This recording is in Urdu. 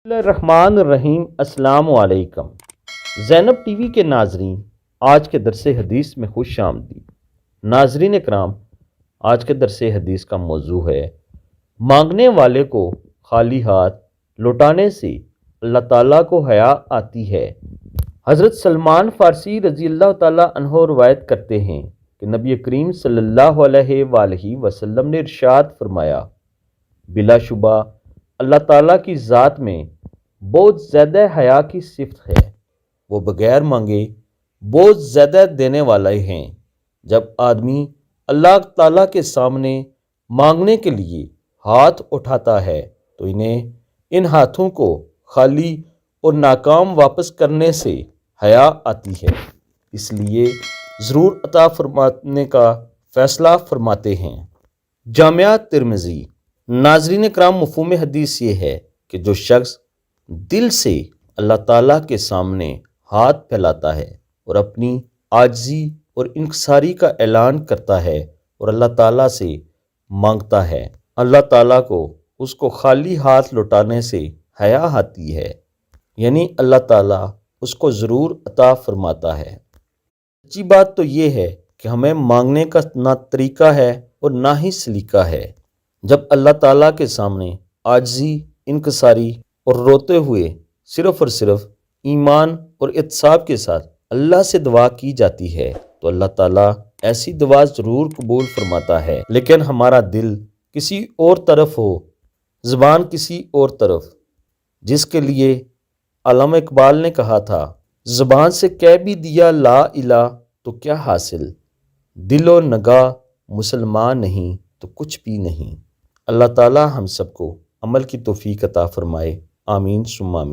بسم اللہ الرحمن الرحیم۔ السلام علیکم زینب ٹی وی کے ناظرین، آج کے درس حدیث میں خوش آمدید۔ ناظرین کرام، آج کے درس حدیث کا موضوع ہے مانگنے والے کو خالی ہاتھ لوٹانے سے اللہ تعالیٰ کو حیا آتی ہے۔ حضرت سلمان فارسی رضی اللہ تعالیٰ عنہ روایت کرتے ہیں کہ نبی کریم صلی اللہ علیہ وآلہ وسلم نے ارشاد فرمایا، بلا شبہ اللہ تعالیٰ کی ذات میں بہت زیادہ حیا کی صفت ہے، وہ بغیر مانگے بہت زیادہ دینے والا ہیں۔ جب آدمی اللہ تعالیٰ کے سامنے مانگنے کے لیے ہاتھ اٹھاتا ہے تو ان ہاتھوں کو خالی اور ناکام واپس کرنے سے حیا آتی ہے، اس لیے ضرور عطا فرمانے کا فیصلہ فرماتے ہیں۔ جامعہ ترمذی۔ ناظرین کرام، مفہوم حدیث یہ ہے کہ جو شخص دل سے اللہ تعالیٰ کے سامنے ہاتھ پھیلاتا ہے اور اپنی عاجزی اور انکساری کا اعلان کرتا ہے اور اللہ تعالیٰ سے مانگتا ہے، اللہ تعالیٰ کو اس کو خالی ہاتھ لوٹانے سے حیا آتی ہے، یعنی اللہ تعالیٰ اس کو ضرور عطا فرماتا ہے۔ سچی بات تو یہ ہے کہ ہمیں مانگنے کا نہ طریقہ ہے اور نہ ہی سلیقہ ہے۔ جب اللہ تعالیٰ کے سامنے عاجزی، انکساری اور روتے ہوئے صرف اور صرف ایمان اور احتساب کے ساتھ اللہ سے دعا کی جاتی ہے تو اللہ تعالیٰ ایسی دعا ضرور قبول فرماتا ہے، لیکن ہمارا دل کسی اور طرف ہو، زبان کسی اور طرف، جس کے لیے علامہ اقبال نے کہا تھا، زبان سے کہہ بھی دیا لا الہ تو کیا حاصل، دل و نگاہ مسلمان نہیں تو کچھ بھی نہیں۔ اللہ تعالیٰ ہم سب کو عمل کی توفیق عطا فرمائے، آمین ثم آمین۔